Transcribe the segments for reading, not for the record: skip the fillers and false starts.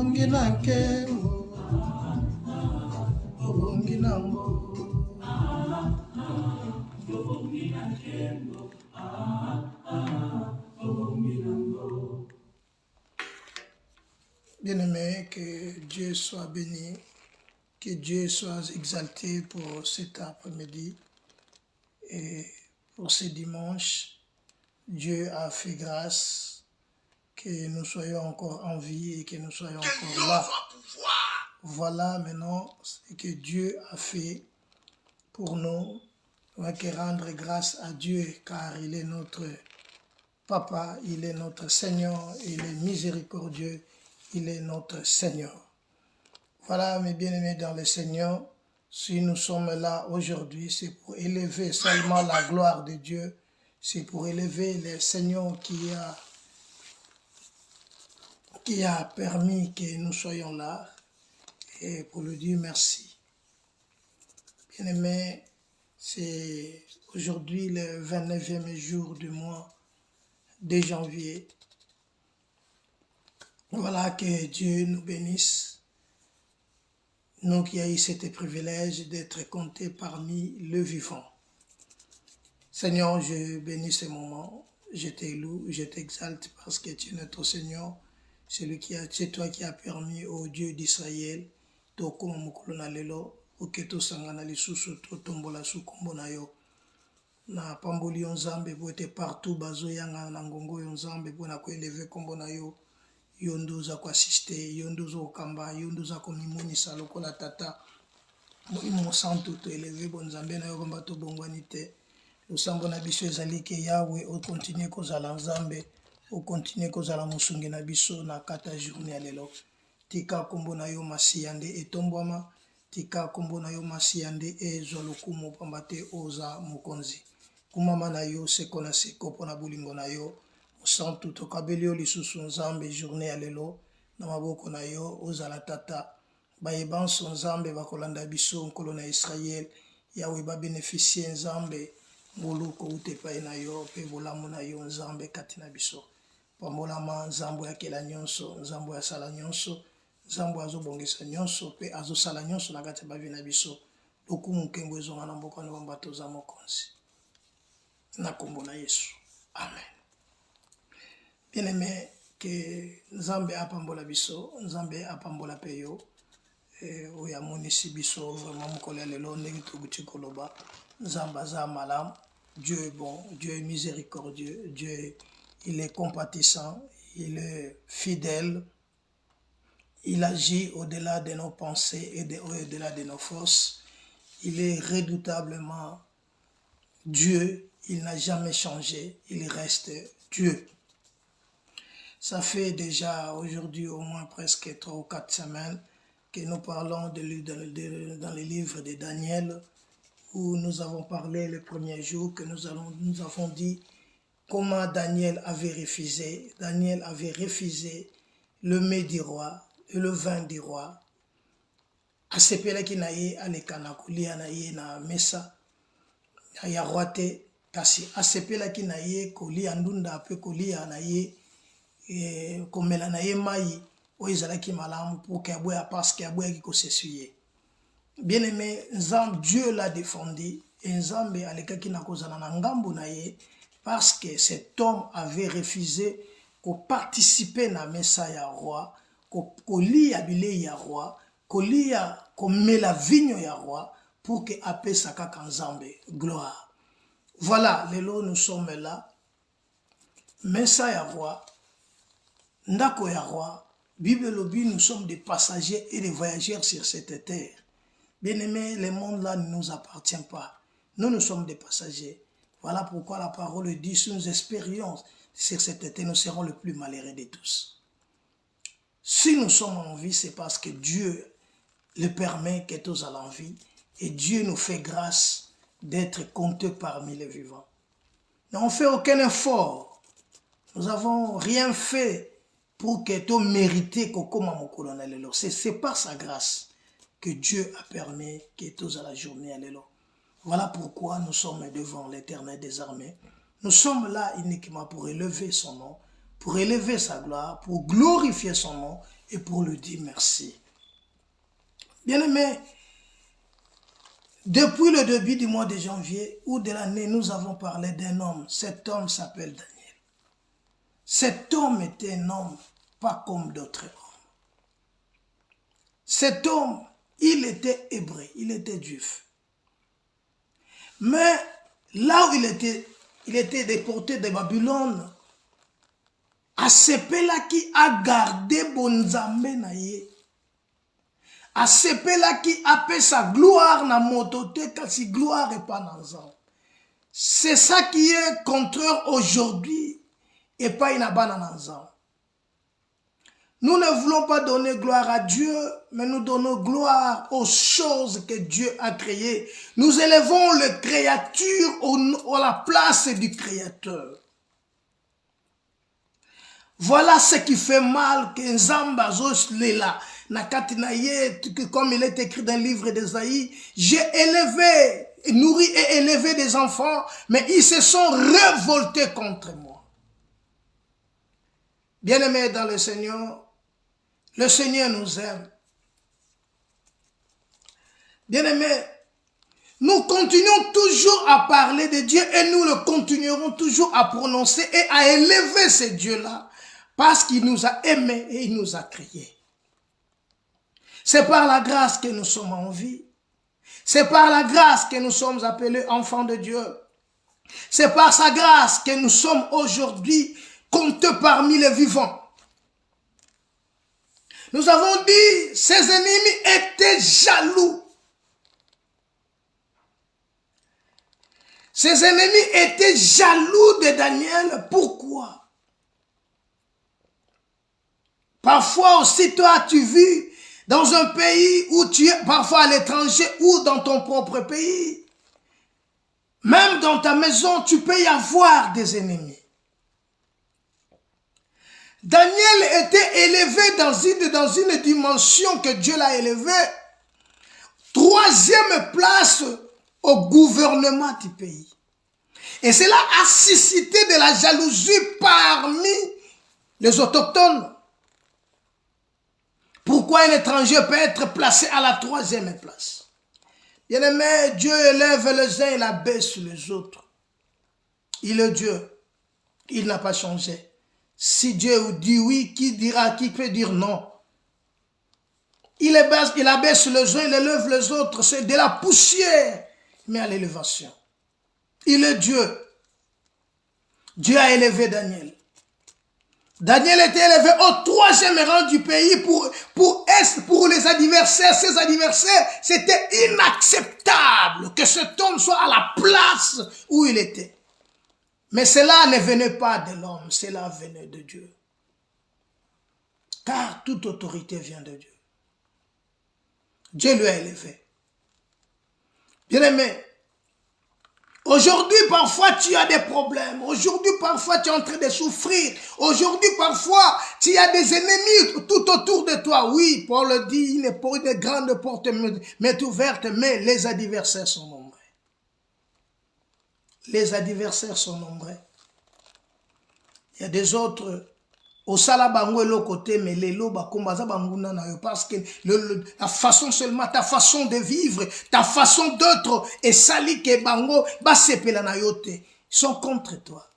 obongi na nkembo, obongi nango. Bien-aimé, que Dieu soit béni, que Dieu soit exalté pour cet après-midi et pour ce dimanche. Dieu a fait grâce que nous soyons encore en vie et que nous soyons encore là. Voilà maintenant ce que Dieu a fait pour nous. On va que rendre grâce à Dieu car il est notre Papa, il est notre Seigneur, il est miséricordieux, il est notre Seigneur. Voilà mes bien-aimés dans le Seigneur, si nous sommes là aujourd'hui, c'est pour élever seulement la gloire de Dieu, c'est pour élever le Seigneur qui a permis que nous soyons là et pour lui dire merci. Bien-aimés, c'est aujourd'hui le 29e jour du mois de janvier. Voilà, que Dieu nous bénisse. Nous qui avons eu ce privilège d'être comptés parmi le vivant. Seigneur, je bénis ce moment. Je t'éloue, je t'exalte parce que tu es notre Seigneur. C'est toi qui as permis au Dieu d'Israël pour que tout sangana lisusu to tombola sukombo na yo na pamboli yo nzambe po ete partout bazo yanga na ngongo yo nzambe po na ko élever kombo na yo yo ndoza ko assister yo ndoza okamba yo ndoza ko mimonisa lokola tata mo santo to élever bon nzambe na yo komba to bongwani te losambo na biso ezali ke Yahweh o continue kozala nzambe o continue kozala musungi na biso na kata journée ya lelo tika kombo na yo masiyande etombwama tika kombo na yo masiyande ezwa lokumu pamba te oza mokonzi kumama na yo seko na seko mpona bolingo na yo mosantu tokabeli yo lisusu nzambe journée ya lelo na maboko na yo ozala tata bayebanso nzambe bakolanda biso nkolo na Israel yawe babénéficie nzambe ngoluko ute epai na yo mpe bolamu na yo nzambe kati na biso pambolama nzambo yakela nyonso nzambo yasala nyonso nzambo azobongisa nyonso mpe azosala nyonso na kati ya bavi na biso lokumu nkembo ezonga na mboka na bambato za mokonzi na kombo na Yesu amen. Bien-aimé, que nzambe apambola biso nzambe apambola pe yo oyo amonisi biso vraiment mokolo ya lelo ndenge tokuti koloba nzambe aza malamu. Dieu est bon, Dieu est miséricordieux, Dieu il est compatissant, il est fidèle, il agit au-delà de nos pensées et au-delà de nos forces. Il est redoutablement Dieu, il n'a jamais changé, il reste Dieu. Ça fait déjà aujourd'hui au moins presque 3 ou 4 semaines que nous parlons dans le livre de Daniel, où nous avons parlé le premier jour, que nous avons dit comment Daniel avait refusé le mets du roi et le vin du roi. Asepelaki na ye aleka na kolia na ye na mesa ya roi te, kasi asepelaki na ye kolia ndunda pe kolia na ye komela na ye mai oyo ezalaki malamu pour que aboya parce que aboyaki kosesuye. Bien aimé, Dieu l'a défendu et Nzambe alekaki na kozala na ngambo na ye parce que cet homme avait refusé de participer na mesa ya roi, kolia bilei ya roi, kolia komela vigno ya roi pour que apesa kaka Nzambe gloire. Voilà, lelo nous sommes là. Mesa ya roi, ndako ya roi, Bible lobi, nous sommes des passagers et des voyageurs sur cette terre. Bien-aimés, le monde là ne nous appartient pas. Nous sommes des passagers. Voilà pourquoi la parole dit, si nous espérions sur cette terre, nous serons le plus malheureux de tous. Si nous sommes en vie, c'est parce que Dieu le permet que tous allons en vie. Et Dieu nous fait grâce d'être comptés parmi les vivants. Nous n'avons fait aucun effort. Nous n'avons rien fait pour que tu mérites que c'est par sa grâce que Dieu a permis que tous à la journée allez là. Voilà pourquoi nous sommes devant l'Éternel des armées. Nous sommes là uniquement pour élever son nom, pour élever sa gloire, pour glorifier son nom et pour lui dire merci. Bien-aimés, depuis le début du mois de janvier ou de l'année, nous avons parlé d'un homme. Cet homme s'appelle Daniel. Cet homme était un homme pas comme d'autres hommes. Cet homme, il était hébreu, il était juif. Mais là où il était déporté de Babylone, asepelaki a gardé bonzambe na ye. Asepelaki a fait sa gloire na motote kasi gloire et pas dans. C'est ça qui est contraire aujourd'hui et pas inabana dans. Nous ne voulons pas donner gloire à Dieu, mais nous donnons gloire aux choses que Dieu a créées. Nous élevons le créature à la place du Créateur. Voilà ce qui fait mal que Nzamba Zoslela, comme il est écrit dans le livre d'Ésaïe, j'ai élevé, nourri et élevé des enfants, mais ils se sont révoltés contre moi. Bien-aimés dans le Seigneur nous aime. Bien-aimés, nous continuons toujours à parler de Dieu et nous le continuerons toujours à prononcer et à élever ce Dieu-là parce qu'il nous a aimés et il nous a créés. C'est par la grâce que nous sommes en vie. C'est par la grâce que nous sommes appelés enfants de Dieu. C'est par sa grâce que nous sommes aujourd'hui comptés parmi les vivants. Nous avons dit, ses ennemis étaient jaloux. Ses ennemis étaient jaloux de Daniel. Pourquoi? Parfois aussi, toi, tu vis dans un pays où tu es, parfois à l'étranger ou dans ton propre pays. Même dans ta maison, tu peux y avoir des ennemis. Daniel était élevé dans une dimension que Dieu l'a élevé. 3e place au gouvernement du pays. Et cela a suscité de la jalousie parmi les autochtones. Pourquoi un étranger peut être placé à la 3e place? Bien-aimé, Dieu élève les uns et abaisse les autres. Il est Dieu. Il n'a pas changé. Si Dieu dit oui, qui peut dire non? Il abaisse les uns, il élève les autres. C'est de la poussière, mais à l'élévation. Il est Dieu. Dieu a élevé Daniel. Daniel était élevé au 3e rang du pays pour les adversaires. Ces adversaires, c'était inacceptable que cet homme soit à la place où il était. Mais cela ne venait pas de l'homme, cela venait de Dieu. Car toute autorité vient de Dieu. Dieu lui a élevé. Bien-aimé, aujourd'hui, parfois, tu as des problèmes. Aujourd'hui, parfois, tu es en train de souffrir. Aujourd'hui, parfois, tu as des ennemis tout autour de toi. Oui, Paul dit, une grande porte m'est ouverte, mais les adversaires sont nombreux. Les adversaires sont nombreux. Il y a des autres au salabango l'autre côté, mais les lobes parce que la façon seulement, ta façon de vivre, ta façon d'être est sali que bango basepela na yote. Ils sont contre toi.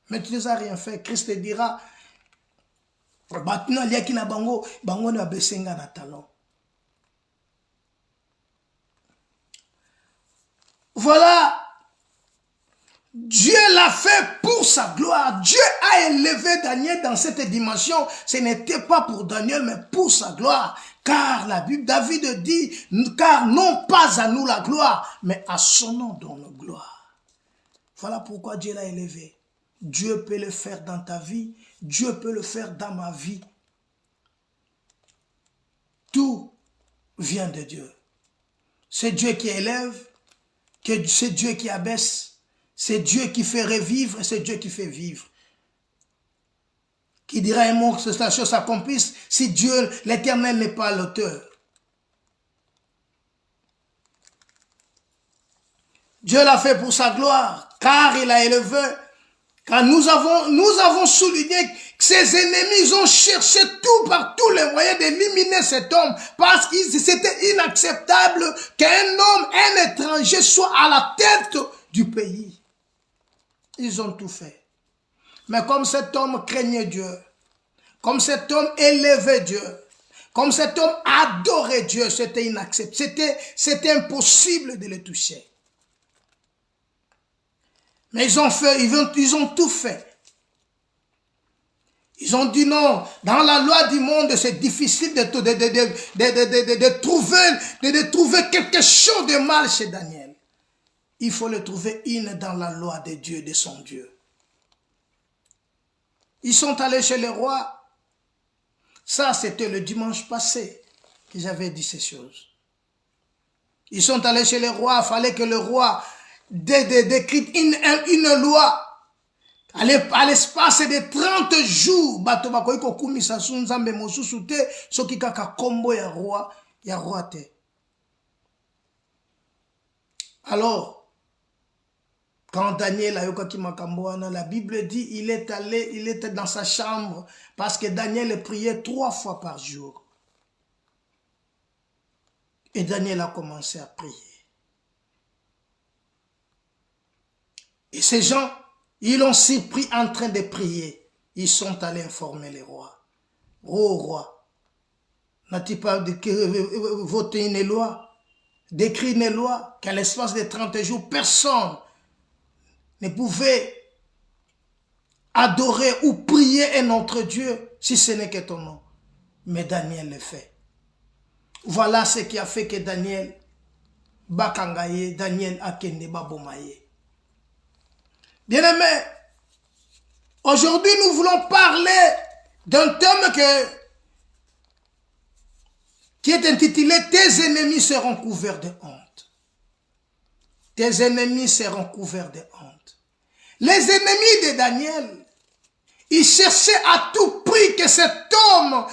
Mais tu ne as rien fait. Christ te dira batna liaki na bango na besenga na talon. Voilà. Dieu l'a fait pour sa gloire. Dieu a élevé Daniel dans cette dimension. Ce n'était pas pour Daniel, mais pour sa gloire. Car la Bible, David dit, car non pas à nous la gloire, mais à son nom donne gloire. Voilà pourquoi Dieu l'a élevé. Dieu peut le faire dans ta vie. Dieu peut le faire dans ma vie. Tout vient de Dieu. C'est Dieu qui élève, c'est Dieu qui abaisse. C'est Dieu qui fait revivre et c'est Dieu qui fait vivre. Qui dira un mot que la chose s'accomplisse si Dieu, l'Éternel, n'est pas l'auteur. Dieu l'a fait pour sa gloire, car il a élevé. Car nous avons souligné Ses ennemis ont cherché tout par tous les moyens d'éliminer cet homme parce que c'était inacceptable qu'un homme, un étranger soit à la tête du pays. Ils ont tout fait. Mais comme cet homme craignait Dieu, comme cet homme élevait Dieu, comme cet homme adorait Dieu, c'était inacceptable. C'était impossible de le toucher. Mais ils ont tout fait. Ils ont dit non, dans la loi du monde, c'est difficile de trouver quelque chose de mal chez Daniel. Il faut le trouver dans la loi de Dieu, de son Dieu. Ils sont allés chez le roi. Ça, c'était le dimanche passé que j'avais dit ces choses. Ils sont allés chez le roi. Il fallait que le roi décrite une loi. À l'espace de 30 jours, alors, quand Daniel a yoka kimakamboana, la Bible dit il était dans sa chambre parce que Daniel priait 3 fois par jour. Et Daniel a commencé à prier. Et ces gens, ils l'ont surpris en train de prier. Ils sont allés informer les rois. Oh roi, n'as-tu pas voté une loi, d'écrire une loi qu'à l'espace de 30 jours, personne ne pouvait adorer ou prier un autre Dieu si ce n'est que ton nom. Mais Daniel le fait. Voilà ce qui a fait que Daniel Bakangaye, Daniel Akende Babomaye. Bien-aimés, aujourd'hui nous voulons parler d'un thème qui est intitulé « Tes ennemis seront couverts de honte ». Tes ennemis seront couverts de honte. Les ennemis de Daniel, ils cherchaient à tout prix que cet homme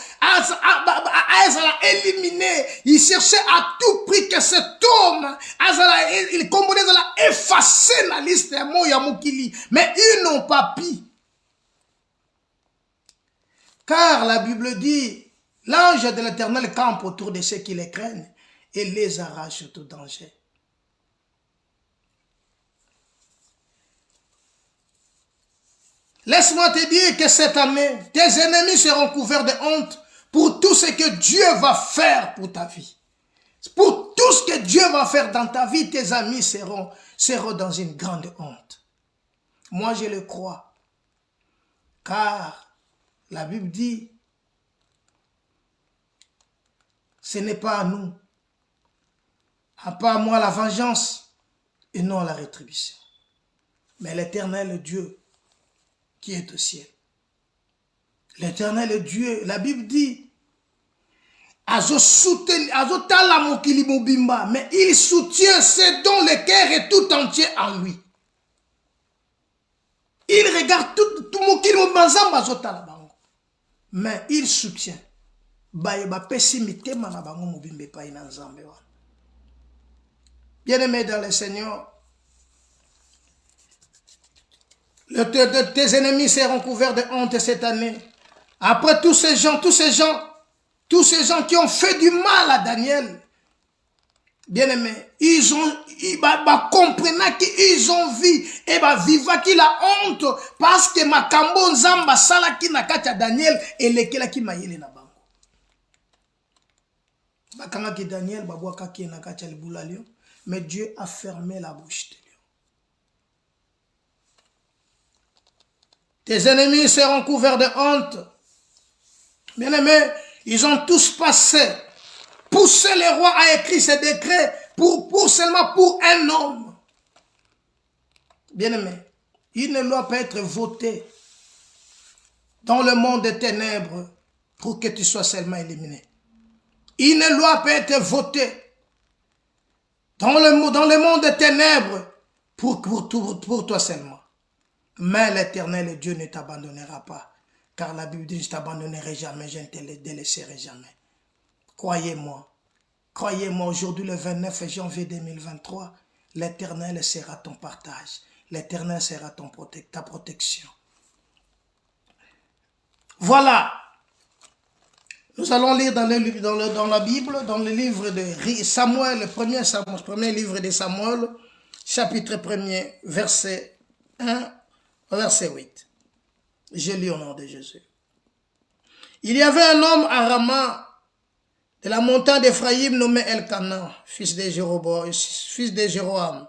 soit éliminé. Ils cherchaient à tout prix que cet homme soit effacé la liste de Moya Mukili. Mais ils n'ont pas pu. Car la Bible dit, l'ange de l'Éternel campe autour de ceux qui les craignent et les arrache de tout danger. Laisse-moi te dire que cette année, tes ennemis seront couverts de honte pour tout ce que Dieu va faire pour ta vie. Pour tout ce que Dieu va faire dans ta vie, tes amis seront dans une grande honte. Moi, je le crois. Car la Bible dit, ce n'est pas à nous, pas à moi la vengeance et non la rétribution. Mais l'Éternel Dieu qui est au ciel. L'Éternel Dieu, la Bible dit, mais il soutient ceux dont le cœur est tout entier en lui. Il regarde tout mais il soutient. Bien-aimé dans le Seigneur, tes ennemis seront couverts de honte cette année. Après tous ces gens qui ont fait du mal à Daniel, bien-aimé, ils comprennent qu'ils ont vu et vivre qu'il a honte parce que makambo nzamba sala ki na kacha Daniel et lekela ki mayele na bango. Bakanga ki Daniel babwaka ki na kacha libula lion, mais Dieu a fermé la bouche de lion. Tes ennemis seront couverts de honte. Bien-aimés, ils ont tous passé, poussé le roi à écrire ce décret seulement pour un homme. Bien-aimés, une loi peut être votée dans le monde des ténèbres pour que tu sois seulement éliminé. Une loi peut être votée dans le monde des ténèbres pour toi seulement. Mais l'Éternel Dieu ne t'abandonnera pas. Car la Bible dit, je ne t'abandonnerai jamais, je ne te délaisserai jamais. Croyez-moi. Croyez-moi, aujourd'hui le 29 janvier 2023, l'Éternel sera ton partage. L'Éternel sera ta protection. Voilà. Nous allons lire dans la Bible, dans le livre de Samuel, le premier livre de Samuel, chapitre 1er, verset 1 verset 8. Je lis au nom de Jésus. Il y avait un homme à Rama, de la montagne d'Éphraïm, nommé Elkana, fils de Jéroham.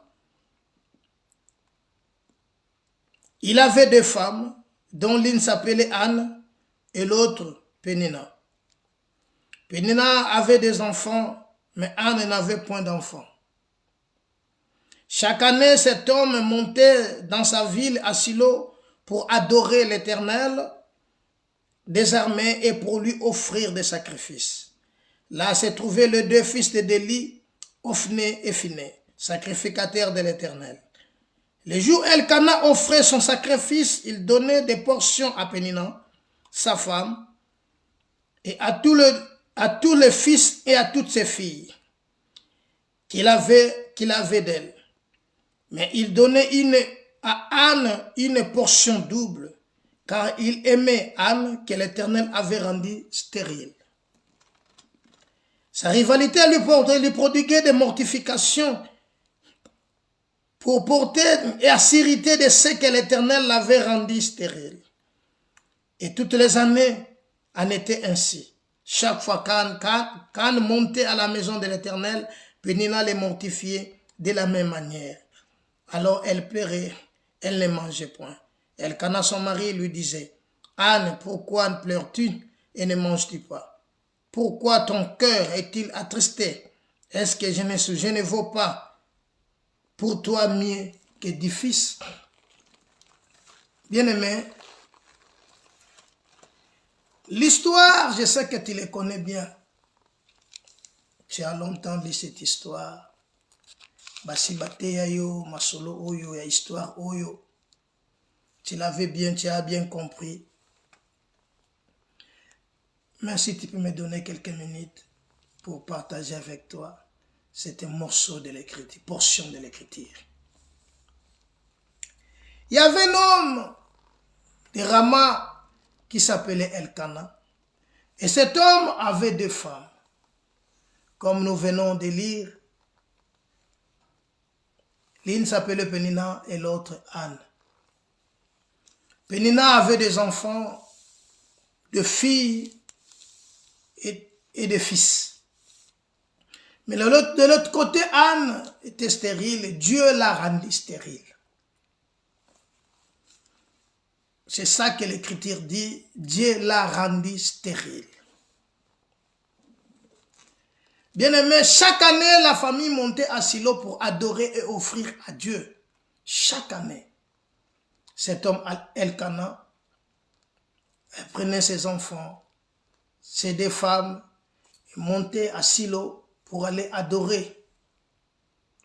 Il avait deux femmes, dont l'une s'appelait Anne et l'autre Pénina. Pénina avait des enfants, mais Anne n'avait point d'enfants. Chaque année, cet homme montait dans sa ville à Silo pour adorer l'Éternel des armées et pour lui offrir des sacrifices. Là se trouvaient les deux fils d'Éli, Ophné et Phiné, sacrificateurs de l'Éternel. Le jour où Elkana offrait son sacrifice, il donnait des portions à Pénina, sa femme, et à tous les fils et à toutes ses filles qu'il avait d'elle. Mais il donnait à Anne une portion double, car il aimait Anne que l'Éternel avait rendue stérile. Sa rivalité lui prodiguait des mortifications pour porter et s'irriter de ce que l'Éternel l'avait rendu stérile. Et toutes les années en étaient ainsi. Chaque fois qu'Anne montait à la maison de l'Éternel, Pénina les mortifiait de la même manière. Alors elle pleurait, elle ne mangeait point. Elkana, son mari, lui disait, « Anne, pourquoi pleures-tu et ne manges-tu pas? Pourquoi ton cœur est-il attristé? Est-ce que je ne vaux pas pour toi mieux que 10 fils? » Bien-aimé, l'histoire, je sais que tu les connais bien. Tu as longtemps lu cette histoire. Basibateya yo, masolo oyo, ya histoire oyo. Tu l'avais bien, tu as bien compris. Mais si tu peux me donner quelques minutes pour partager avec toi cet morceau de l'écriture, portion de l'écriture. Il y avait un homme de Rama qui s'appelait Elkana. Et cet homme avait deux femmes. Comme nous venons de lire, l'une s'appelait Pénina et l'autre Anne. Pénina avait des enfants, de filles et de fils. Mais de l'autre côté, Anne était stérile. Dieu l'a rendue stérile. C'est ça que l'Écriture dit. Dieu l'a rendue stérile. Bien-aimé, chaque année, la famille montait à Silo pour adorer et offrir à Dieu. Chaque année. Cet homme, Elkana, prenait ses enfants, ses deux femmes, et montait à Silo pour aller adorer,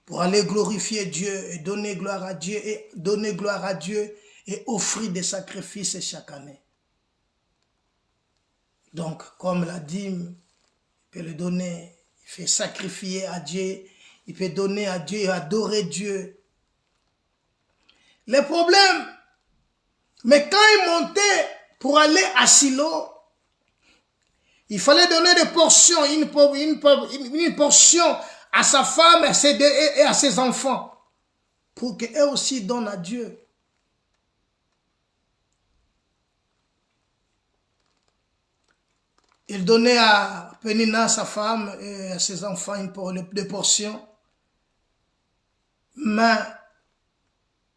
pour aller glorifier Dieu et donner gloire à Dieu et offrir des sacrifices chaque année. Donc, comme la dîme, il peut le donner, il fait sacrifier à Dieu, il peut donner à Dieu et adorer Dieu. Le problème, mais quand il montait pour aller à Silo, il fallait donner des portions, une portion à sa femme et à ses enfants, pour qu'eux aussi donnent à Dieu. Il donnait à Pénina, sa femme, et à ses enfants des portions. Mais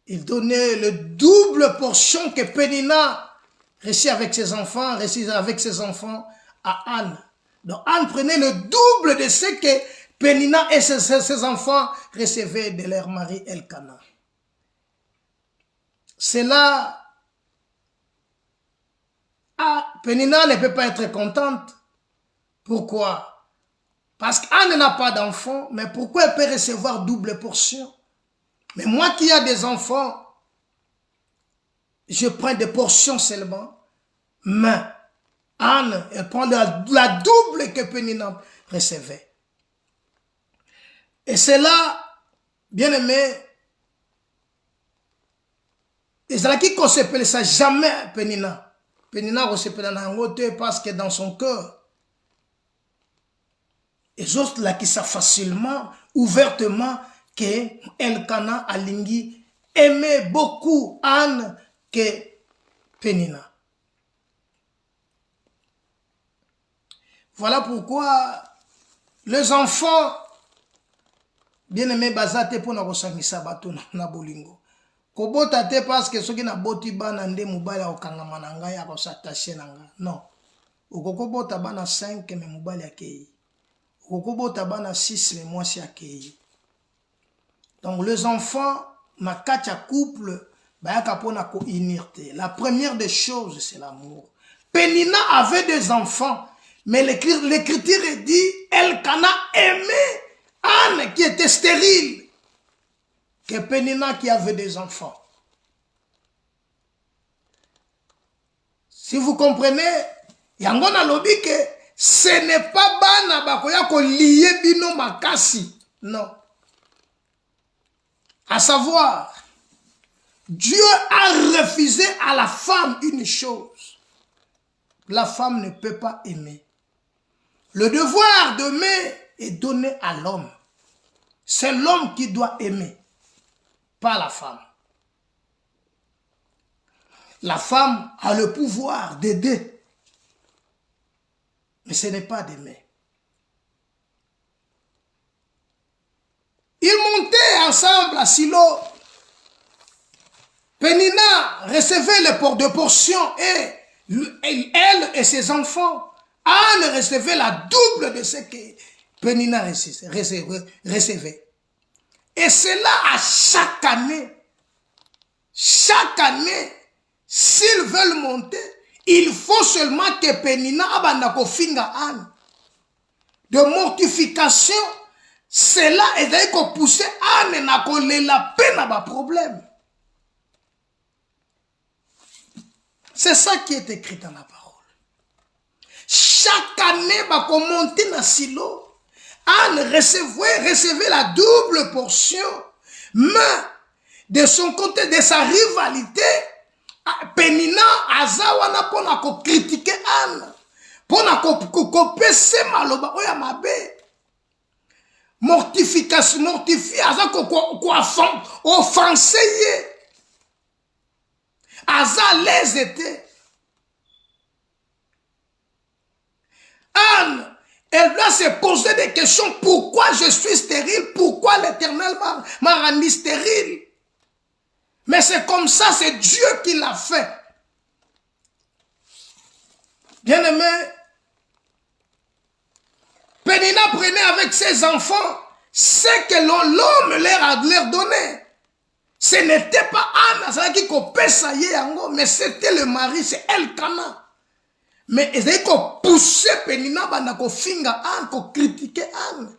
il donnait le double portion que Pénina reçut avec ses enfants, à Anne. Donc Anne prenait le double de ce que Pénina et ses enfants recevaient de leur mari Elkana. C'est là, Pénina ne peut pas être contente. Pourquoi? Parce qu'Anne n'a pas d'enfant, mais pourquoi elle peut recevoir double portion? Mais moi qui ai des enfants, je prends des portions seulement. Mais Anne, elle prend la double que Pénina recevait. Et c'est là, bien aimé, et c'est là qui ne s'appelle ça jamais Pénina. Pénina resepela na yango te parce que dans son cœur, les autres là qui savent facilement, ouvertement, que Elkana alingi aimait beaucoup Anne que Pénina. Voilà pourquoi les enfants, bien aimés, bazate pour na kosangisa bato na bolingo. Kobota te parce que soki na boti bana nde mobali akokangama na ngai akosatashe na ngai. Non. Okokobota bana 5 mais mobali akei. Okokobota bana 6 mais mwasi akei. Donc les enfants, na katia couple, bayaka pona ko unirte. La première des choses, c'est l'amour. Pénina avait des enfants, mais l'écriture dit, Elkana aimait Anne qui était stérile, que Pénina qui avait des enfants. Si vous comprenez, yango na lobi que ce n'est pas bana bakoya ko lié bino makasi, non. À savoir, Dieu a refusé à la femme une chose. La femme ne peut pas aimer. Le devoir d'aimer est donné à l'homme. C'est l'homme qui doit aimer, pas la femme. La femme a le pouvoir d'aider, mais ce n'est pas d'aimer. Ils montaient ensemble à Silo. Pénina recevait les portions et elle et ses enfants. Anne recevait la double de ce que Pénina recevait. Et cela à chaque année. Chaque année, s'ils veulent monter, il faut seulement que Pénina abandako finga Anne. De mortification, cela est d'ailleurs pousser Anne na kolela peine à problème. C'est ça qui est écrit dans la parole. Chaque année, bako monter na Silo, Anne recevait la double portion, mais de son côté, de sa rivalité, Pénina azawana pona ko critiquer Anne, pona ko pese maloba oya mabe. Mortification, mortifié, aza ko offensé ye. Aza les était. Anne, elle doit se poser des questions. Pourquoi je suis stérile? Pourquoi l'Éternel m'a rendu stérile? Mais c'est comme ça, c'est Dieu qui l'a fait. Bien aimé, Pénina prenait avec ses enfants ce que l'homme leur donnait. Ce n'était pas Anne, qui copait ça mais c'était le mari, c'est Elkana. Mais ils ont poussé Pénina, ils ont finga Anne, ils ont critiqué Anne,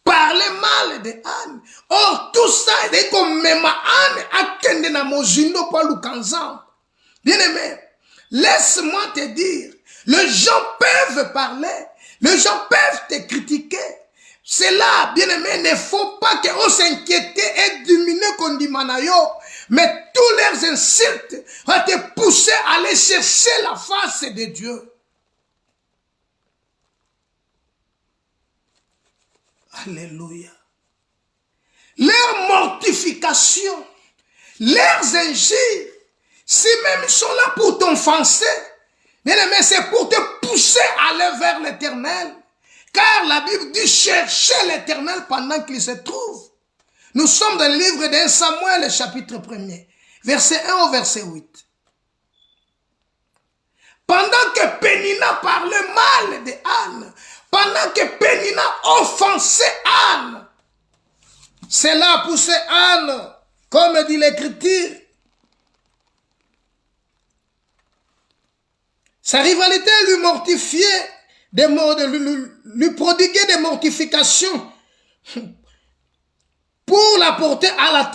parler mal de Anne. Or, tout ça, ils ont même Anne à kende na mojindo pa lukanzan. Bien aimé, laisse-moi te dire, les gens peuvent parler, les gens peuvent te critiquer. C'est là, bien aimé, ne faut pas qu'on s'inquiète et diminuer qu'on dit manayo. Mais tous leurs insultes vont te pousser à aller chercher la face de Dieu. Alléluia. Leur mortification, leurs injures, si même ils sont là pour t'offenser, bien aimé, c'est pour te pousser à aller vers l'Éternel. Car la Bible dit chercher l'Éternel pendant qu'il se trouve. Nous sommes dans le livre d'Un Samuel, chapitre 1er, verset 1 au verset 8. Pendant que Pénina parlait mal de Anne, pendant que Pénina offensait Anne, cela a poussé Anne, comme dit l'Écriture. Sa rivalité lui mortifiait, lui prodiguait des mortifications pour la porter à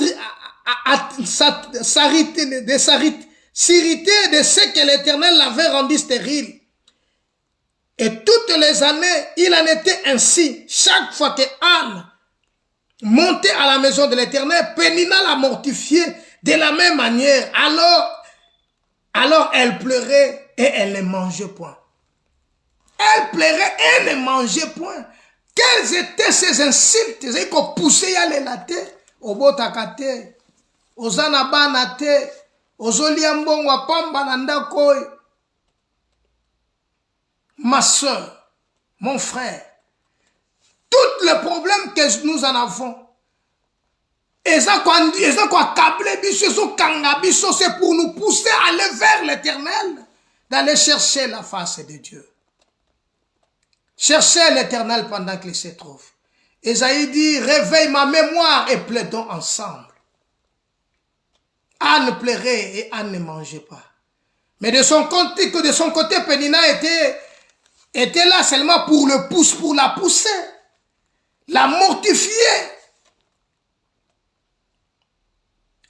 s'irriter de ce que l'Éternel l'avait rendu stérile. Et toutes les années, il en était ainsi. Chaque fois que Anne montait à la maison de l'Éternel, Pénina la mortifiait de la même manière. Alors elle pleurait et elle ne mangeait point. Elle pleurait et ne mangeait point. Quelles étaient ces insultes? C'est qu'on poussait à l'élaté, au botakate, aux anabanate, aux oliambon, à pambanandakoy. Ma soeur, mon frère, tous les problèmes que nous en avons, c'est pour nous pousser à aller vers l'éternel, d'aller chercher la face de Dieu. Cherchez l'éternel pendant qu'il se trouve. Esaïe dit, réveille ma mémoire et plaidons ensemble. Anne pleurait et Anne ne mangeait pas. Mais de son côté, Pénina était là seulement pour la pousser, la mortifier.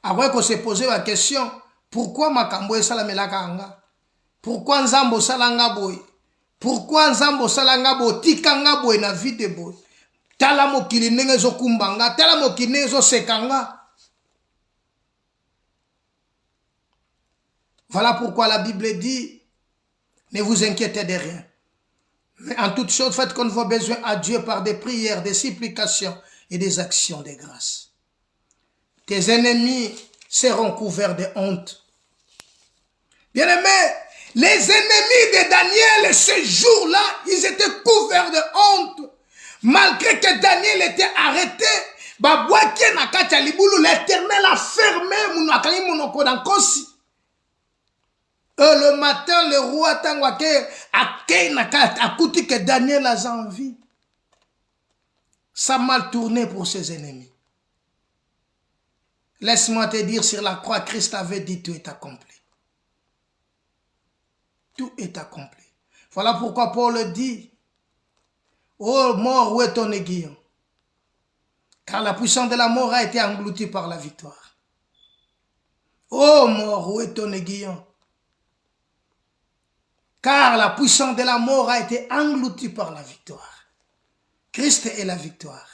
Après qu'on s'est posé la question, pourquoi Makambo Salamelaka anga? Pourquoi Nzambo Salanga boy? Pourquoi Nzambo Salanga boy? Tikanga boy na vide boy? Tala mokili nenge zo kumbanga, tala mokili nenge zo sekanga. Voilà pourquoi la Bible dit, ne vous inquiétez de rien. Mais en toute chose, faites qu'on vos besoins à Dieu par des prières, des supplications et des actions de grâce. Tes ennemis seront couverts de honte. Bien-aimés, les ennemis de Daniel, ce jour-là, ils étaient couverts de honte. Malgré que Daniel était arrêté, l'Éternel a fermé le matin, le roi Tangwake a coûté que Daniel a envie. Ça a mal tourné pour ses ennemis. Laisse-moi te dire, sur la croix, Christ avait dit, tout est accompli. Tout est accompli. Voilà pourquoi Paul dit, oh mort, où est ton aiguillon? Car la puissance de la mort a été engloutie par la victoire. Oh mort, où est ton aiguillon? Car la puissance de la mort a été engloutie par la victoire. Christ est la victoire.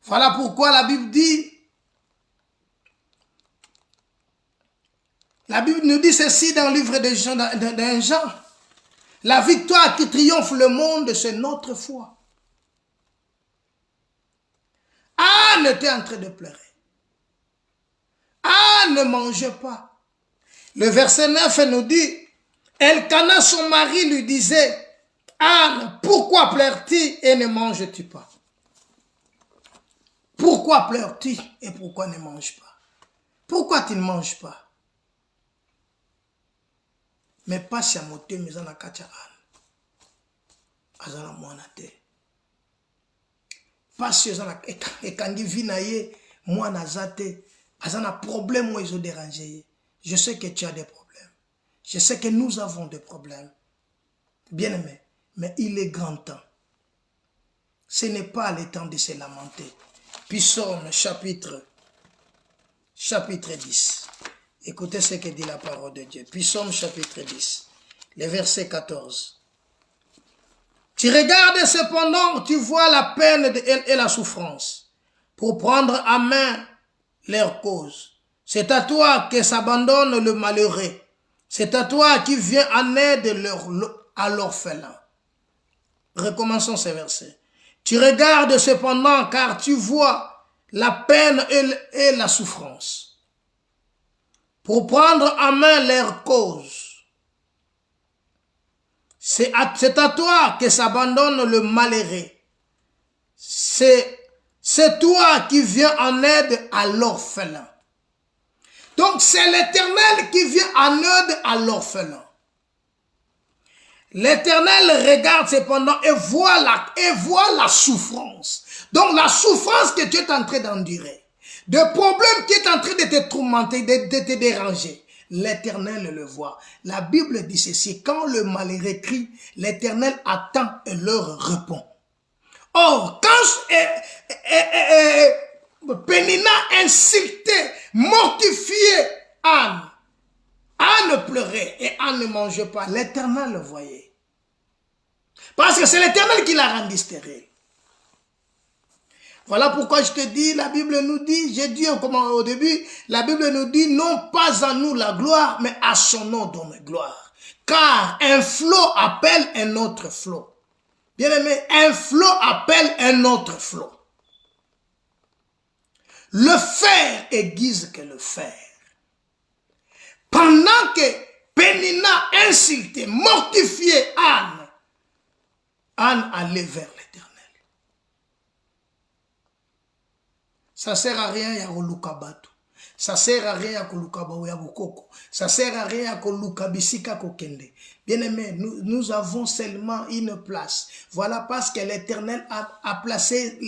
Voilà pourquoi la Bible nous dit ceci dans le livre d'un Jean. La victoire qui triomphe le monde, c'est notre foi. Anne était en train de pleurer. Anne ne mangeait pas. Le verset 9 nous dit, Elkana, son mari, lui disait, Anne, pourquoi pleures-tu et ne manges-tu pas? Pourquoi pleures-tu et pourquoi ne manges pas? Pourquoi tu ne manges pas? Mais pas si à moté, mais en a kacha Anne. Azana moanate. Pas si on a et quand il vit naïe, moi nazate, azana problème moi ils ont dérangé. Je sais que tu as des problèmes. Je sais que nous avons des problèmes. Bien aimé, mais il est grand temps. Ce n'est pas le temps de se lamenter. Psaume chapitre 10. Écoutez ce que dit la parole de Dieu. Psaume chapitre 10, le verset 14. Tu regardes cependant, tu vois la peine et la souffrance, pour prendre à main leur cause. C'est à toi que s'abandonne le malheureux. C'est à toi qui viens en aide à l'orphelin. Recommençons ces versets. Tu regardes cependant, car tu vois la peine et la souffrance, pour prendre en main leur cause. C'est à toi que s'abandonne le malheureux. C'est toi qui viens en aide à l'orphelin. Donc c'est l'Éternel qui vient en aide à l'orphelin. L'Éternel regarde cependant et voit la souffrance. Donc la souffrance que tu es en train d'endurer, de problèmes qui est en train de te tourmenter, de te déranger, l'Éternel le voit. La Bible dit ceci, quand le malheureux crie, l'Éternel attend et leur répond. Or, quand Pénina insultait, mortifiait Anne, Anne pleurait et Anne ne mangeait pas. L'Éternel le voyait. Parce que c'est l'Éternel qui l'a rendu stérile. Voilà pourquoi je te dis, la Bible nous dit, j'ai dit au début, la Bible nous dit, non pas à nous la gloire, mais à son nom donne gloire. Car un flot appelle un autre flot. Bien aimé, un flot appelle un autre flot. Le fer aiguise que le fer. Pendant que Pénina insultait, mortifiait Anne, Anne allait vers l'Éternel. Ça ne sert à rien ya koluka bato. Ça ne sert à rien ya koluka ya bukoko. Ça ne sert à rien ya koluka bisika kokende. Bien-aimé, nous avons seulement une place. Voilà parce que l'Éternel a placé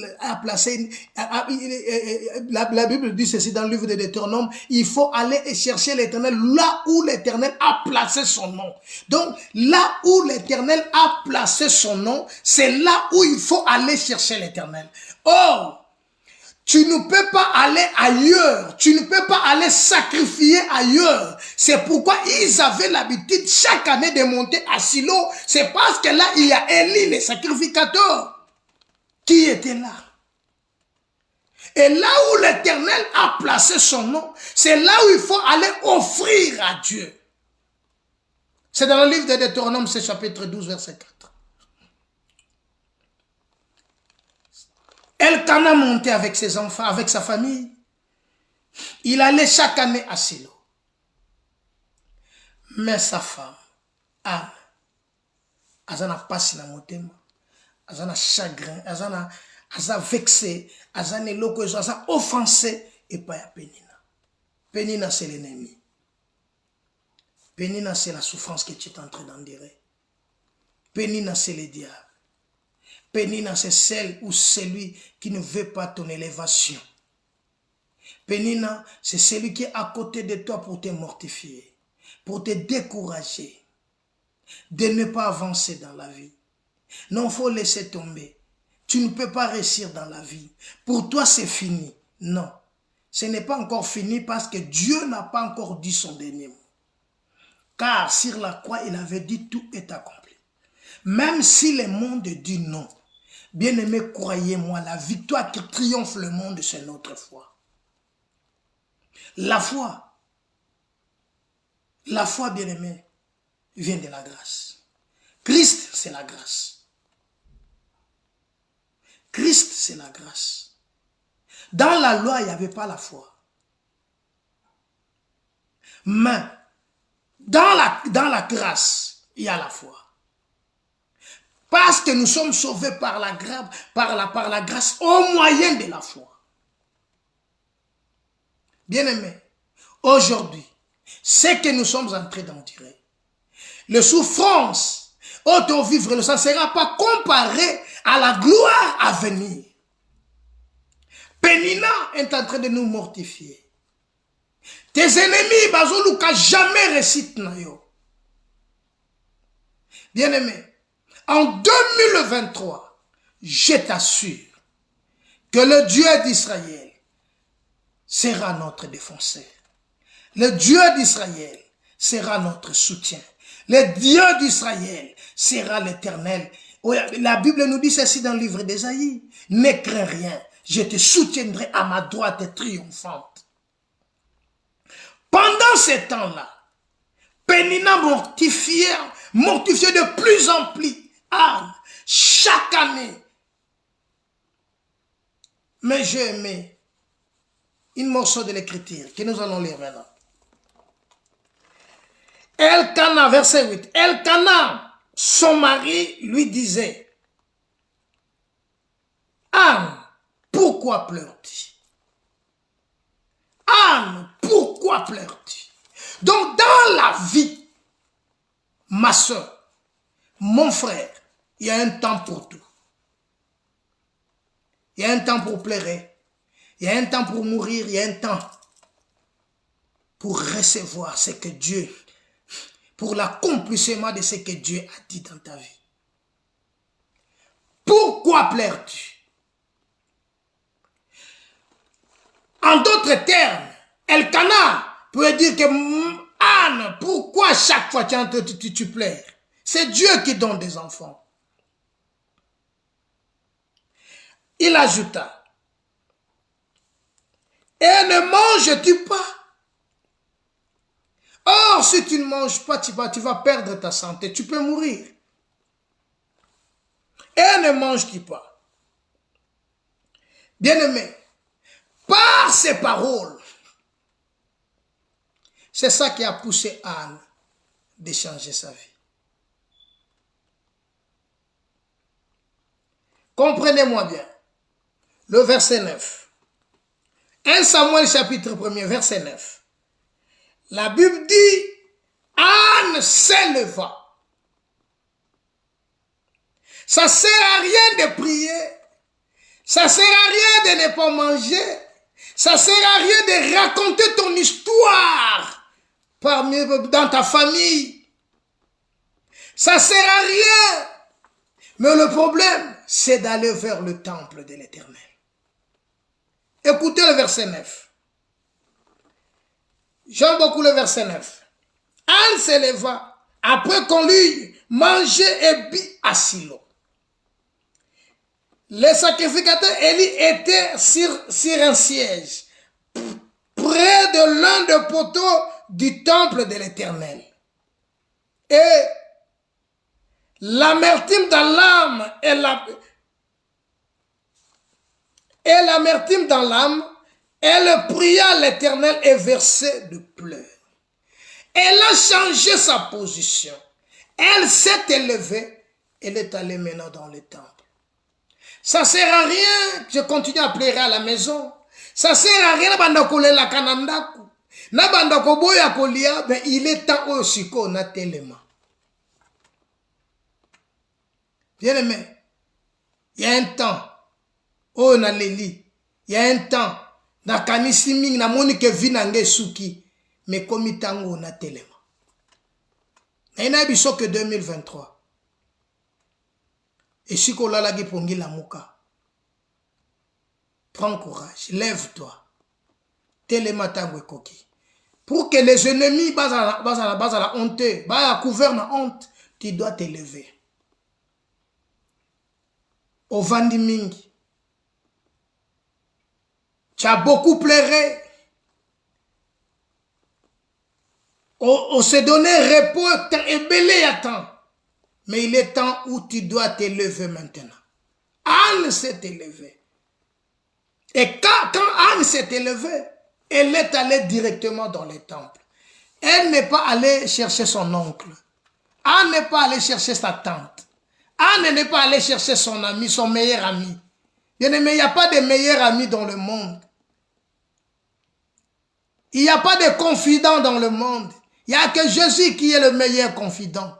la Bible dit ceci dans le livre de Deutéronome, il faut aller chercher l'Éternel là où l'Éternel a placé son nom. Donc, là où l'Éternel a placé son nom, c'est là où il faut aller chercher l'Éternel. Or, tu ne peux pas aller ailleurs. Tu ne peux pas aller sacrifier ailleurs. C'est pourquoi ils avaient l'habitude chaque année de monter à Silo. C'est parce que là, il y a Élie, le sacrificateur, qui était là. Et là où l'Éternel a placé son nom, c'est là où il faut aller offrir à Dieu. C'est dans le livre de Deutéronome, c'est chapitre 12, verset 4. Elkana montait avec ses enfants, avec sa famille. Il allait chaque année à Silo. Mais sa femme, Anne, azana passe na motema, azana chagrin, azana vexé, azana loko, azana offensé, et pas à Pénina. Pénina, c'est l'ennemi. Pénina, c'est la souffrance que tu es en train d'endurer. Pénina, c'est le diable. Pénina, c'est celle ou celui qui ne veut pas ton élévation. Pénina, c'est celui qui est à côté de toi pour te mortifier, pour te décourager, de ne pas avancer dans la vie. Non, il faut laisser tomber. Tu ne peux pas réussir dans la vie. Pour toi, c'est fini. Non, ce n'est pas encore fini parce que Dieu n'a pas encore dit son dernier mot. Car sur la croix, il avait dit tout est accompli. Même si le monde dit non, bien-aimé, croyez-moi, la victoire qui triomphe le monde, c'est notre foi. La foi, bien-aimé, vient de la grâce. Christ, c'est la grâce. Christ, c'est la grâce. Dans la loi, il n'y avait pas la foi. Mais, dans la grâce, il y a la foi. Parce que nous sommes sauvés par la grâce au moyen de la foi. Bien-aimés, aujourd'hui, ce que nous sommes en train d'endurer, les souffrances auto-vivre, ça ne sera pas comparé à la gloire à venir. Pénina est en train de nous mortifier. Tes ennemis, bazoluka jamais récite nayo. Bien-aimés, en 2023, je t'assure que le Dieu d'Israël sera notre défenseur. Le Dieu d'Israël sera notre soutien. Le Dieu d'Israël sera l'Éternel. La Bible nous dit ceci dans le livre d'Ésaïe. Ne crains rien, je te soutiendrai à ma droite triomphante. Pendant ce temps-là, Pénina mortifiait de plus en plus Anne, chaque année. Mais j'ai aimé une morceau de l'écriture que nous allons lire maintenant. Elkana, verset 8. Elkana, son mari, lui disait, Anne, pourquoi pleures-tu? Anne, pourquoi pleures-tu? Donc dans la vie, ma soeur, mon frère, il y a un temps pour tout. Il y a un temps pour pleurer. Il y a un temps pour mourir. Il y a un temps pour recevoir ce que Dieu, pour l'accomplissement de ce que Dieu a dit dans ta vie. Pourquoi pleures-tu? En d'autres termes, Elkana peut dire que Anne, pourquoi chaque fois tu pleures? C'est Dieu qui donne des enfants. Il ajouta, Et ne manges-tu pas? Or, si tu ne manges pas, tu vas perdre ta santé, tu peux mourir. Et ne manges-tu pas? Bien-aimé, par ces paroles, c'est ça qui a poussé Anne de changer sa vie. Comprenez-moi bien. Le verset 9. 1 Samuel chapitre 1er, verset 9. La Bible dit, Anne s'éleva. Ça ne sert à rien de prier. Ça ne sert à rien de ne pas manger. Ça ne sert à rien de raconter ton histoire dans ta famille. Ça ne sert à rien. Mais le problème, c'est d'aller vers le temple de l'Éternel. Écoutez le verset 9. J'aime beaucoup le verset 9. Anne s'éleva après qu'on lui mangeait et bu à Silo. Les sacrificateurs Élie étaient sur un siège près de l'un des poteaux du temple de l'Éternel. Et l'amertume dans l'âme l'amertume dans l'âme, elle pria l'Éternel et versait de pleurs. Elle a changé sa position. Elle s'est élevée. Elle est allée maintenant dans le temple. Ça ne sert à rien. Je continue à pleurer à la maison. Ça ne sert à rien. Il est temps aussi qu'on a tellement. Bien aimé, il y a un temps. Oh, na leli. Il y a un temps. Na kanisi ming na moni ke vinange suki. Mais comme il tango na tellement. Na ina biso que 2023. Et si qu'on l'a pongi la mouka. Prends courage. Lève-toi. Tellement tango koki. Pour que les ennemis basent à la honte, basent à couvert na honte, tu dois te lever. Au vandi mingi. Tu as beaucoup pleuré. On s'est donné repos et belé à temps. Mais il est temps où tu dois te lever maintenant. Anne s'est élevée. Et quand Anne s'est élevée, elle est allée directement dans le temple. Elle n'est pas allée chercher son oncle. Anne n'est pas allée chercher sa tante. Anne n'est pas allée chercher son ami, son meilleur ami. Bien-aimé, il n'y a pas de meilleur ami dans le monde. Il n'y a pas de confident dans le monde. Il n'y a que Jésus qui est le meilleur confident.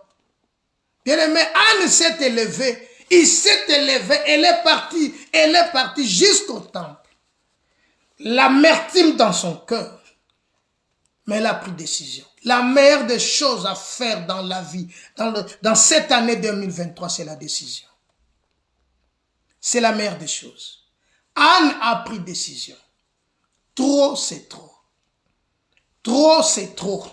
Bien-aimé, Anne s'est élevée. Il s'est élevé. Elle est partie jusqu'au temple. L'amertume dans son cœur. Mais elle a pris décision. La meilleure des choses à faire dans la vie, dans cette année 2023, c'est la décision. C'est la meilleure des choses. Anne a pris décision. Trop, c'est trop. Trop, c'est trop.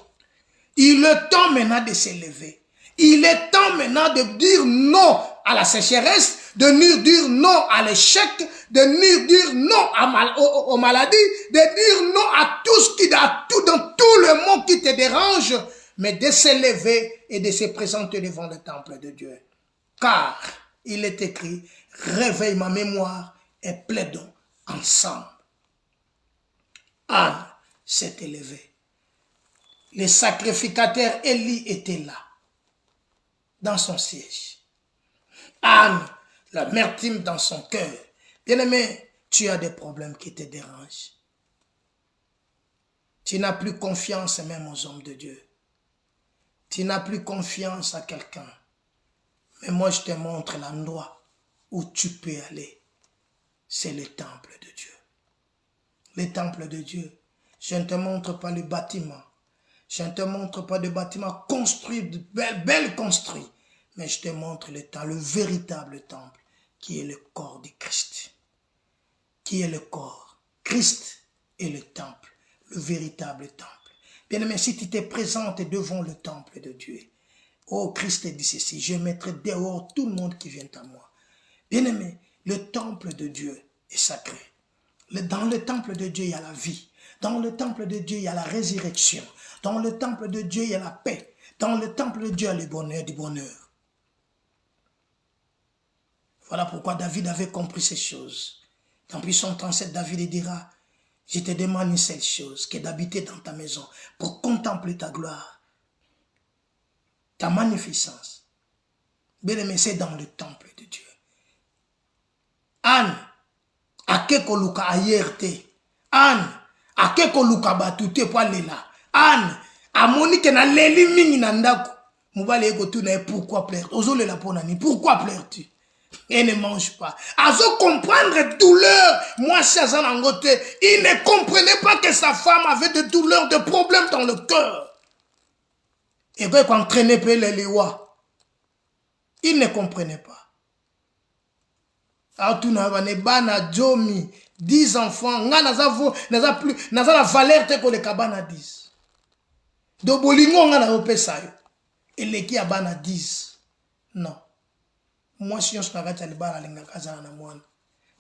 Il est temps maintenant de s'élever. Il est temps maintenant de dire non à la sécheresse, de dire non à l'échec, de dire non aux maladies, de dire non à tout ce dans tout le monde qui te dérange, mais de s'élever et de se présenter devant le temple de Dieu. Car il est écrit, réveille ma mémoire et plaidons ensemble. Anne s'est élevée. Les sacrificateurs Élie étaient là, dans son siège. Anne, l'amertume dans son cœur. Bien-aimé, tu as des problèmes qui te dérangent. Tu n'as plus confiance même aux hommes de Dieu. Tu n'as plus confiance à quelqu'un. Mais moi, je te montre l'endroit où tu peux aller. C'est le temple de Dieu. Le temple de Dieu. Je ne te montre pas le bâtiment. Je ne te montre pas de bâtiment construit, belle construit. Mais je te montre le véritable temple, qui est le corps de Christ. Qui est le corps. Christ est le temple, le véritable temple. Bien-aimé, si tu te présentes devant le temple de Dieu, oh, Christ dit ceci, je mettrai dehors tout le monde qui vient à moi. Bien-aimé, le temple de Dieu est sacré. Dans le temple de Dieu, il y a la vie. Dans le temple de Dieu, il y a la résurrection. Dans le temple de Dieu, il y a la paix. Dans le temple de Dieu, il y a le bonheur du bonheur. Voilà pourquoi David avait compris ces choses. Dans Psaume 37, David dira, je te demande une seule chose, que d'habiter dans ta maison pour contempler ta gloire, ta magnificence. Bien-aimé, c'est dans le temple de Dieu. Anne, ake koluka ayer te. Anne, ake koluka batu te po lela. Anne, amoni ke na leli mingi na ndako. Mobali eko tu na pourquoi pleure? Ozo lela po nani? Pourquoi pleures-tu? Et ne mange pas. Azo comprendre douleur. Moi, il ne comprenait pas que sa femme avait de douleurs, de problèmes dans le cœur. Et quand il entraînait les léois, il ne comprenait pas. Alors, tout n'a pas 10 enfants, n'a plus la valeur que les cabanes 10. Donc, bolingo n'a pas ça. Et les qui a bana 10. Non. Moi, si on se regarde, il y a des gens qui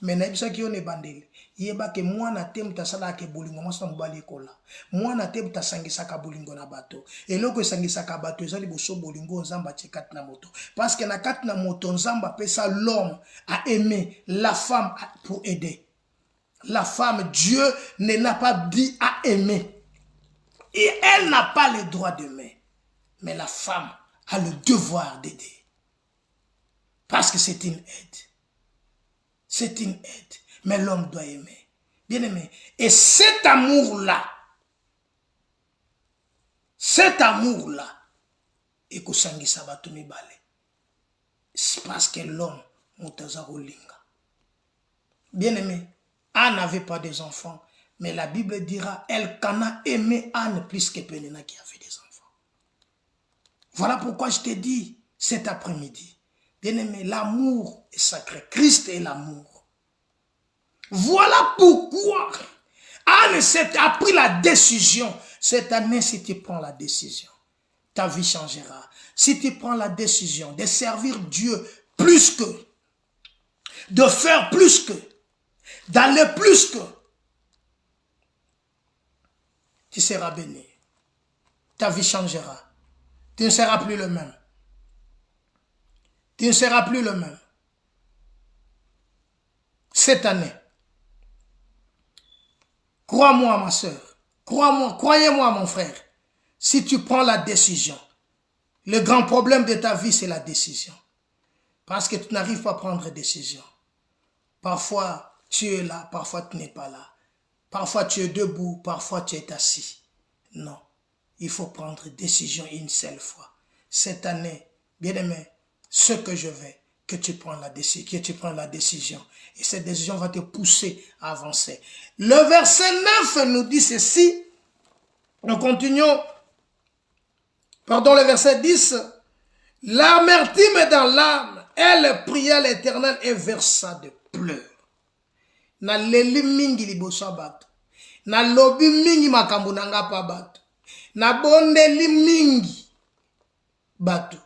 mais na bisa ki one bandele yeba ke mwana te mutasala ke bolingo mwasa mobali ekola mwana te mutasangisa ka bolingo na bato eloko esangisa ka bato ezali boso bolingo nzamba tshekati na moto parce que na kati na moto nzamba pesa l'homme à aimer la femme pour aider la femme Dieu ne n'a pas dit à aimer et elle n'a pas le droit d'aimer mais la femme a le devoir d'aider parce que c'est une aide. C'est une aide. Mais l'homme doit aimer. Bien aimé. Et cet amour-là, et que sangi sabatumi bale. C'est parce que l'homme, moutaza linga. Bien aimé. Anne n'avait pas des enfants. Mais la Bible dira, Elkana aimait Anne plus que Pénéna qui avait des enfants. Voilà pourquoi je te dis cet après-midi. Bien-aimé, l'amour est sacré. Christ est l'amour. Voilà pourquoi Anne a pris la décision. Cette année, si tu prends la décision, ta vie changera. Si tu prends la décision de servir Dieu plus que, de faire plus que, d'aller plus que, tu seras béni. Ta vie changera. Tu ne seras plus le même. Tu ne seras plus le même. Cette année, crois-moi ma soeur, crois-moi, croyez-moi mon frère, si tu prends la décision, le grand problème de ta vie c'est la décision. Parce que tu n'arrives pas à prendre une décision. Parfois tu es là, parfois tu n'es pas là. Parfois tu es debout, parfois tu es assis. Non, il faut prendre une décision une seule fois. Cette année, bien aimé, ce que je veux, que tu prends la décision. Et cette décision va te pousser à avancer. Le verset 9 nous dit ceci. Nous continuons. Pardon, le verset 10. L'amertume dans l'âme, elle pria l'Éternel et versa de pleurs. Na leli mingi liboso bato. Na lobi mingi makambo nanga pa bato. Na bondeli mingi bato.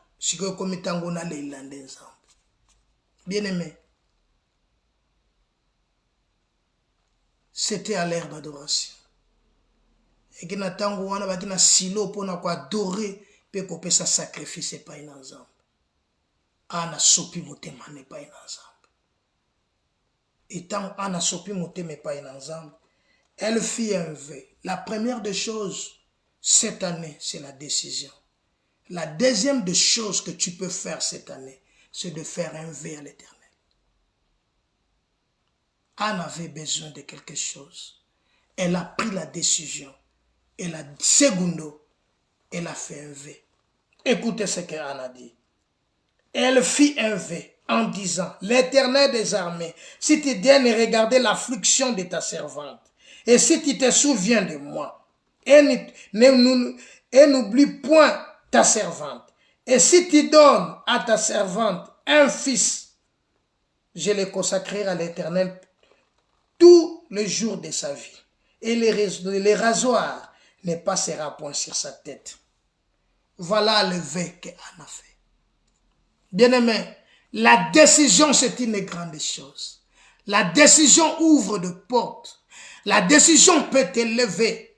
Bien-aimé, c'était à l'ère d'adoration. Et que natango wana baki na silo pona ko adorer pe ko pesa sacrifice pa ina nzambe. Ana sopi motema ne pa ina nzambe. Et tant ana sopi motema pa ina nzambe, elle fit un vœu. La première des choses cette année, c'est la décision. La deuxième des choses que tu peux faire cette année, c'est de faire un vœu à l'Éternel. Anne avait besoin de quelque chose. Elle a pris la décision. Et la seconde, elle a fait un vœu. Écoutez ce qu'Anne a dit. Elle fit un vœu en disant, l'Éternel des armées, si tu daignes regarder l'affliction de ta servante, et si tu te souviens de moi, et n'oublie point ta servante. Et si tu donnes à ta servante un fils, je le consacrerai à l'Éternel tous les jours de sa vie. Et les rasoirs ne passera point sur sa tête. Voilà le vœu qu'Anne a fait. Bien-aimé, la décision c'est une grande chose. La décision ouvre de portes. La décision peut t'élever.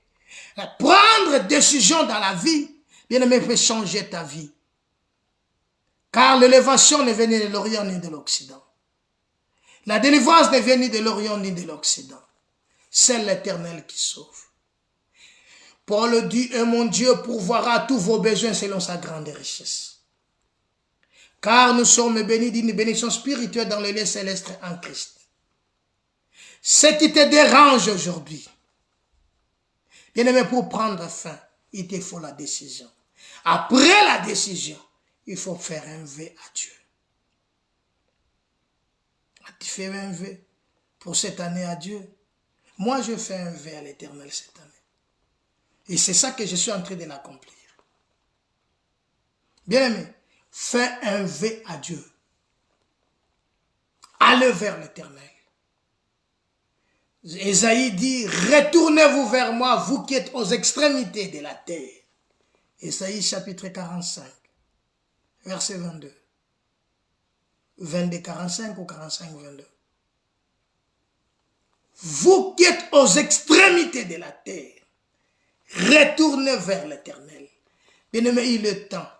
Prendre décision dans la vie, bien-aimé, peut changer ta vie. Car l'élévation ne vient ni de l'Orient ni de l'Occident. La délivrance ne vient ni de l'Orient ni de l'Occident. C'est l'Éternel qui sauve. Paul dit, et mon Dieu pourvoira tous vos besoins selon sa grande richesse. Car nous sommes bénis d'une bénédiction spirituelle dans le lieu céleste en Christ. Ce qui te dérange aujourd'hui, bien-aimé, pour prendre fin, il te faut la décision. Après la décision, il faut faire un vœu à Dieu. Tu fais un vœu pour cette année à Dieu. Moi, je fais un vœu à l'Éternel cette année. Et c'est ça que je suis en train de l'accomplir. Bien-aimé, fais un vœu à Dieu. Allez vers l'Éternel. Ésaïe dit, retournez-vous vers moi, vous qui êtes aux extrémités de la terre. Ésaïe chapitre 45, verset 22. 22, 45 ou 45, 22. Vous qui êtes aux extrémités de la terre, retournez vers l'Éternel. Bien-aimé, il est temps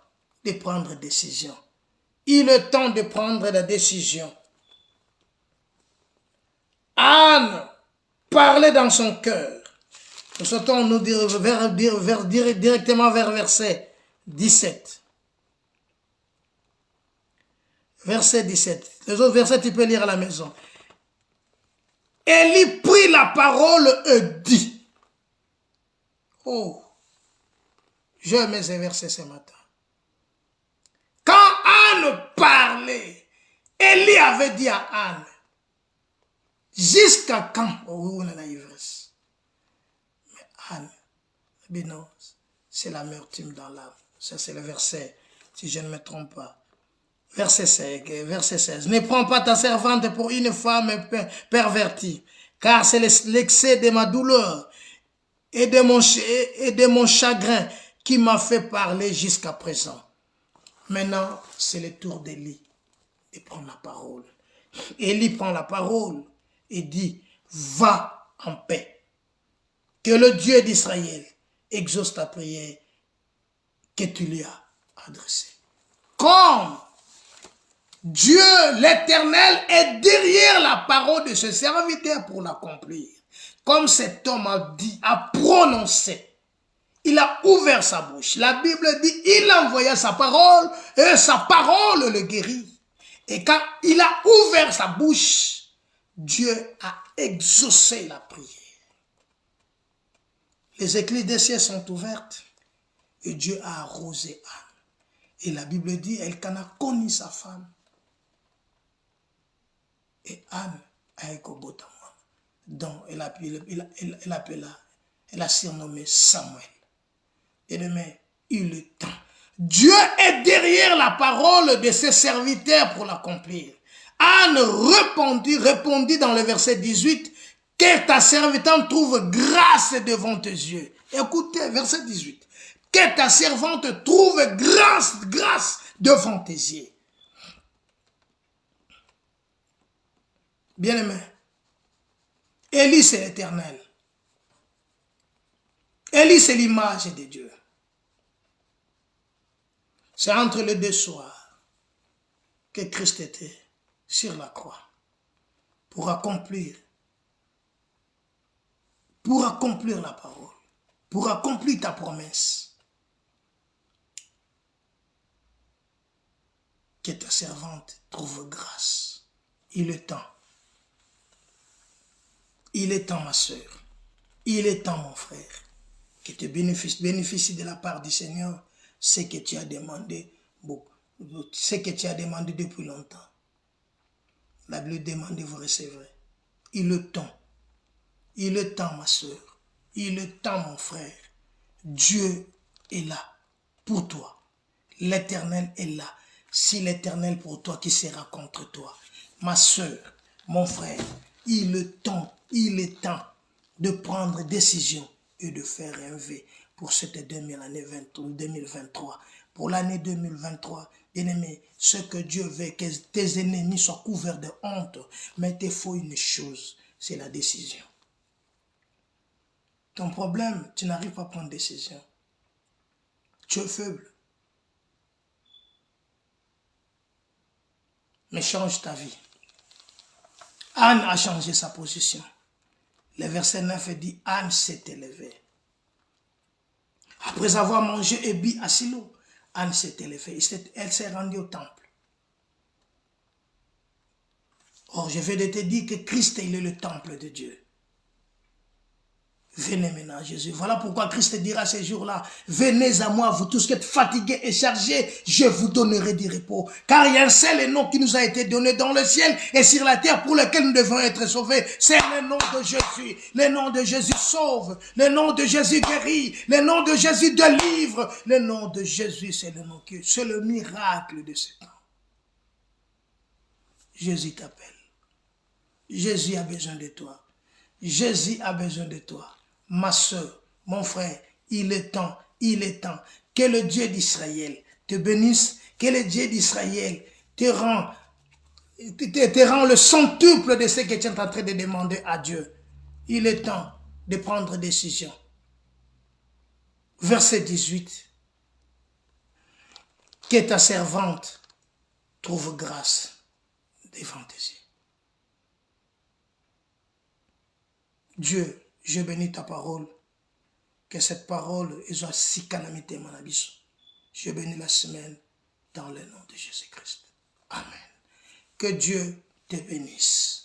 de prendre décision. Il est temps de prendre la décision. Anne parlait dans son cœur. Nous souhaitons nous dire directement vers verset 17. Verset 17. Les autres versets, tu peux lire à la maison. Élie prit la parole et dit. Oh, j'aime ces versets ce matin. Quand Anne parlait, Élie avait dit à Anne, jusqu'à quand, oh, on a la ivresse. Mais Anne, non, c'est l'amertume dans l'âme. Ça, c'est le verset, si je ne me trompe pas. Verset 16. Ne prends pas ta servante pour une femme pervertie, car c'est l'excès de ma douleur et de mon chagrin qui m'a fait parler jusqu'à présent. Maintenant, c'est le tour d'Élie de prendre la parole. Élie prend la parole et dit, va en paix. Que le Dieu d'Israël exauce ta prière que tu lui as adressée. Comme Dieu, l'Éternel, est derrière la parole de ce serviteur pour l'accomplir. Comme cet homme a dit, a prononcé, il a ouvert sa bouche. La Bible dit, il envoya sa parole et sa parole le guérit. Et quand il a ouvert sa bouche, Dieu a exaucé la prière. Les écluses des cieux sont ouvertes et Dieu a arrosé Anne. Et la Bible dit, Elkana connut sa femme. Et Anne a écobotamon. Donc elle a surnommé Samuel. Et demain, il est temps. Dieu est derrière la parole de ses serviteurs pour l'accomplir. Anne répondit dans le verset 18, que ta serviteur trouve grâce devant tes yeux. Écoutez, verset 18. Que ta servante trouve grâce devant tes yeux. Bien-aimé, Élie c'est l'Éternel. Élie c'est l'image de Dieu. C'est entre les deux soirs que Christ était sur la croix pour accomplir la parole, pour accomplir ta promesse. Que ta servante trouve grâce. Il est temps. Il est temps, ma soeur. Il est temps, mon frère, que tu bénéficies de la part du Seigneur ce que tu as demandé, ce que tu as demandé depuis longtemps. La Bible demande et vous recevrez. Il est temps. Il est temps, ma soeur. Il est temps, mon frère. Dieu est là pour toi. L'Éternel est là. Si l'Éternel pour toi, qui sera contre toi? Ma soeur, mon frère, il est temps de prendre décision et de faire un vœu pour cette année 2023. Pour l'année 2023, Bien-aimé, ce que Dieu veut, que tes ennemis soient couverts de honte, mais il te faut une chose, c'est la décision. Ton problème, tu n'arrives pas à prendre décision. Tu es faible. Mais change ta vie. Anne a changé sa position. Le verset 9 dit, Anne s'est élevée. Après avoir mangé et bu à Silo, Anne s'est élevée. Elle s'est rendue au temple. Or, je vais de te dire que Christ, il est le temple de Dieu. Venez maintenant à Jésus. Voilà pourquoi Christ dira ces jours-là, venez à moi, vous tous qui êtes fatigués et chargés, je vous donnerai du repos. Car il y a un seul nom qui nous a été donné dans le ciel et sur la terre pour lequel nous devons être sauvés. C'est le nom de Jésus. Le nom de Jésus sauve. Le nom de Jésus guérit. Le nom de Jésus délivre. Le nom de Jésus, c'est le nom qui, c'est le miracle de ce temps. Jésus t'appelle. Jésus a besoin de toi. Jésus a besoin de toi. Ma soeur, mon frère, il est temps que le Dieu d'Israël te bénisse, que le Dieu d'Israël te rend le centuple de ce que tu es en train de demander à Dieu. Il est temps de prendre décision. Verset 18. Que ta servante trouve grâce devant tes yeux. Dieu, je bénis ta parole, que cette parole soit si calamité mon abysse. Je bénis la semaine dans le nom de Jésus-Christ. Amen. Que Dieu te bénisse.